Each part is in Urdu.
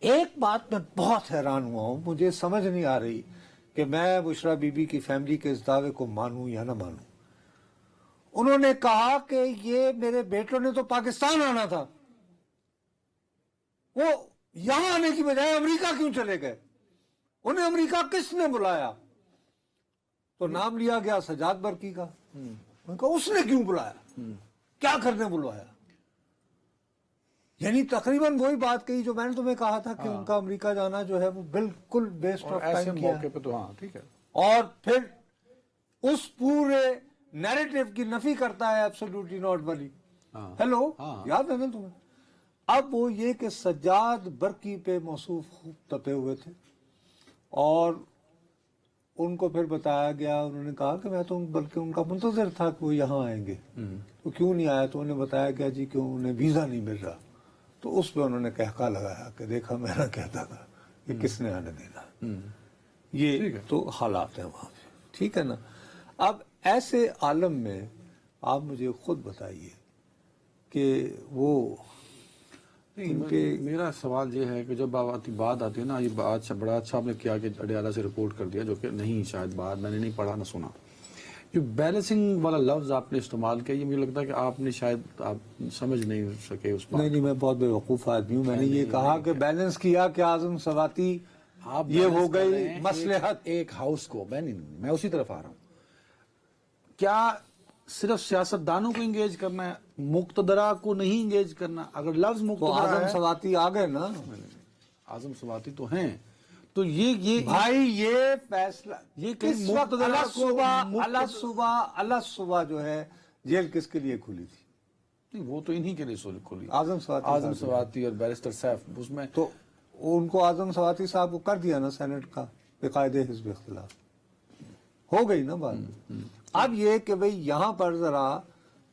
ایک بات میں بہت حیران ہوا ہوں، مجھے سمجھ نہیں آ رہی کہ میں بشرا بی بی کی فیملی کے اس دعوے کو مانوں یا نہ مانوں۔ انہوں نے کہا کہ یہ میرے بیٹوں نے تو پاکستان آنا تھا، وہ یہاں آنے کی بجائے امریکہ کیوں چلے گئے؟ انہیں امریکہ کس نے بلایا؟ تو نام لیا گیا سجاد برقی کا۔ ان کا اس نے کیوں بلایا؟ کیا کرنے بلوایا؟ یعنی تقریباً وہی بات کہی جو میں نے تمہیں کہا تھا کہ ان کا امریکہ جانا جو ہے وہ بالکل بیسٹ آف ٹائم کیا موقع پہ تو ہاں ٹھیک ہے، اور پھر اس پورے نیریٹو کی نفی کرتا ہے ایبسولوٹلی ناٹ والی۔ ہیلو، یاد ہے نا تمہیں؟ اب وہ یہ کہ سجاد برقی پہ موصوف خوب تپے ہوئے تھے اور ان کو پھر بتایا گیا، انہوں نے کہا کہ میں تو بلکہ ان کا منتظر تھا کہ وہ یہاں آئیں گے، تو کیوں نہیں آیا؟ تو انہیں بتایا گیا جی کہ انہیں ویزا نہیں مل رہا۔ تو اس پہ انہوں نے کہکا لگایا کہ دیکھا میں نہ کہتا تھا کہ کس نے آنے دینا۔ یہ تو حالات ہیں وہاں پہ، ٹھیک ہے نا؟ اب ایسے عالم میں آپ مجھے خود بتائیے کہ وہ میرا سوال یہ ہے کہ جب بات آتی ہے نا، یہ بات بڑا اچھا آپ نے کیا کہ اڈیالہ سے رپورٹ کر دیا، جو کہ نہیں، شاید بات میں نے نہیں پڑھا نہ سنا۔ جو بیلنسنگ والا لفظ آپ نے استعمال کیا، یہ مجھے لگتا ہے کہ آپ نے شاید آپ سمجھ نہیں سکے اس بات۔ نہیں، میں بہت بے وقوف آدمی ہوں۔ میں نے یہ کہا کہ بیلنس کیا کہ اعظم سواتی یہ ہو گئی مصلحت ایک ہاؤس کو۔ میں اسی طرف آ رہا ہوں۔ کیا صرف سیاست دانوں کو انگیج کرنا ہے، مقتدرہ کو نہیں انگیج کرنا؟ اگر لفظ تو مقتدرہ اعظم ہے، سواتی آ گئے نا، اعظم سواتی تو ہیں، تو یہ بھائی یہ فیصلہ یہ کس وقت اللہ صبح جو ہے جیل کس کے لیے کھلی تھی؟ نہیں، وہ تو انہی کے لیے کھلی، اعظم سواتی اور بیرسٹر سیف۔ اس میں تو ان کو اعظم سواتی صاحب کو کر دیا نا سینٹ کا بقاعدہ حزب اختلاف، ہو گئی نا بات۔ اب یہ کہ بھئی یہاں پر ذرا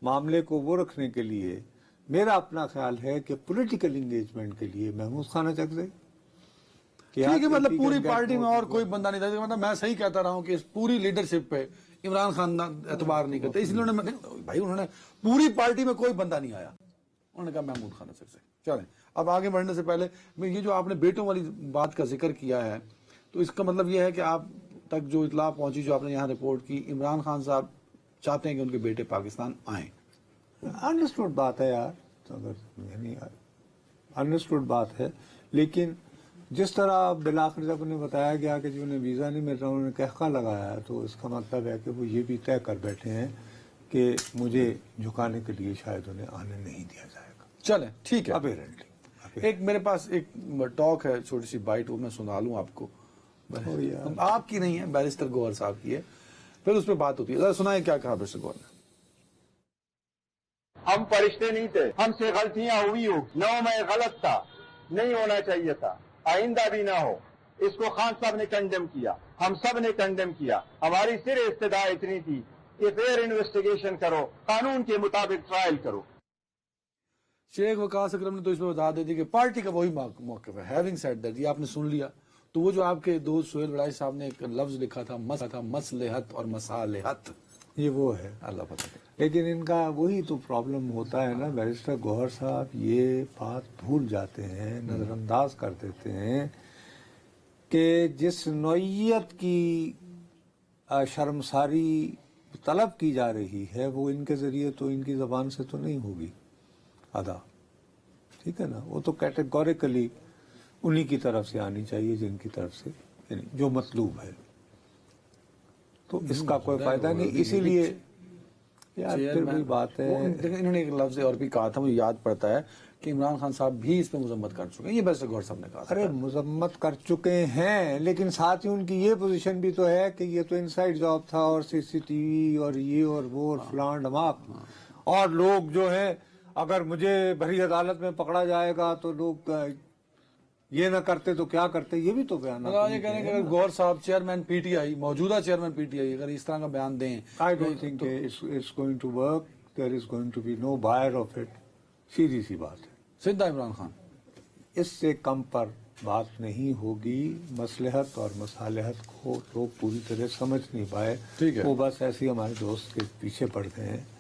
معاملے کو وہ رکھنے کے لیے میرا اپنا خیال ہے کہ پولیٹیکل انگیجمنٹ کے لیے محمود خانہ چکزئی ٹھیک ہے، مطلب پوری پارٹی میں اور کوئی بندہ نہیں تھا، مطلب میں صحیح کہتا رہا ہوں کہ اس پوری لیڈرشپ پہ عمران خان اعتبار نہیں کرتے، اس لیے انہوں نے پوری پارٹی میں کوئی بندہ نہیں آیا، انہوں نے کہا محمود خانہ چکزئی۔ چلیں اب آگے بڑھنے سے پہلے یہ جو آپ نے بیٹوں والی بات کا ذکر کیا ہے، تو اس کا مطلب یہ ہے کہ آپ تک جو اطلاع پہنچی، جو آپ نے یہاں رپورٹ کی، عمران خان صاحب چاہتے ہیں کہ ان کے بیٹے پاکستان آئیں۔ انڈرسٹوڈ بات ہے یار، یعنی انڈرسٹوڈ بات ہے، لیکن جس طرح بالآخر جب انہیں بتایا گیا کہ جو انہیں ویزا نہیں مل رہا، انہوں نے کہکا لگایا، تو اس کا مطلب ہے کہ وہ یہ بھی طے کر بیٹھے ہیں کہ مجھے جھکانے کے لیے شاید انہیں آنے نہیں دیا جائے گا۔ چلیں ٹھیک ہے، اپیرنٹلی ایک میرے پاس ایک ٹاک ہے، چھوٹی سی بائٹ، وہ میں سنا لوں آپ کو، آپ کی نہیں ہے، بیرسٹر گوہر صاحب کی ہے، پھر اس پہ بات ہوتی ہے، ذرا سنائیں کیا کہا بیرسٹر گوہر نے۔ ہم فرشتے نہیں تھے، ہم سے غلطیاں ہوئی ہوگی، 9 میں غلط تھا، نہیں ہونا چاہیے تھا، آئندہ بھی نہ ہو۔ اس کو خان صاحب نے کنڈیم کیا، ہم سب نے کنڈیم کیا۔ ہماری صرف استدعا اتنی تھی کہ فیئر انویسٹیگیشن کرو، قانون کے مطابق ٹرائل کرو۔ شیخ وقاص اکرم نے تو اس پہ بتا دی کہ پارٹی کا وہی موقف ہے۔ ہیونگ سیڈ دیٹ، یہ آپ نے سن لیا، تو وہ جو آپ کے دوست سہیل بڑائی صاحب نے ایک لفظ لکھا تھا مصلحت اور مصالحت، یہ وہ ہے اللہ پتہ ہے۔ لیکن ان کا وہی تو پرابلم ہوتا ہے نا بیرسٹر گوہر صاحب، یہ بات بھول جاتے ہیں، نظر انداز کر دیتے ہیں کہ جس نوعیت کی شرمساری طلب کی جا رہی ہے وہ ان کے ذریعے تو ان کی زبان سے تو نہیں ہوگی ادا، ٹھیک ہے نا؟ وہ تو کیٹیگوریکلی انہی کی طرف سے آنی چاہیے جن کی طرف سے یعنی جو مطلوب ہے، تو اس کا کوئی فائدہ نہیں۔ اسی لیے یار پھر بھی بات ہے، انہوں نے ایک لفظ اور بھی کہا تھا، مجھے یاد پڑتا ہے کہ عمران خان صاحب بھی اس پہ مذمت کر چکے ہیں، یہ بیرسٹر گوہر صاحب نے کہا تھا۔ ارے مذمت کر چکے ہیں، لیکن ساتھ ہی ان کی یہ پوزیشن بھی تو ہے کہ یہ تو انسائیڈ جاب تھا اور سی سی ٹی وی اور یہ اور وہ اور فلان ڈھماک، اور لوگ جو ہیں اگر مجھے بھری عدالت میں پکڑا جائے گا تو لوگ یہ نہ کرتے تو کیا کرتے، یہ بھی تو بیان یہ کہہ رہے ہیں کہ اگر گوہر صاحب چیئرمین پی ٹی آئی، موجودہ چیئرمین پی ٹی آئی، اگر اس طرح کا بیان دیں، I don't think it's going to work. There is going to be no buyer of it. سیدھی سی بات ہے، سیدھا عمران خان اس سے کم پر بات نہیں ہوگی۔ مصلحت اور مصالحت کو لوگ پوری طرح سمجھ نہیں پائے، ٹھیک ہے، وہ بس ایسے ہی ہمارے دوست کے پیچھے پڑ گئے ہیں۔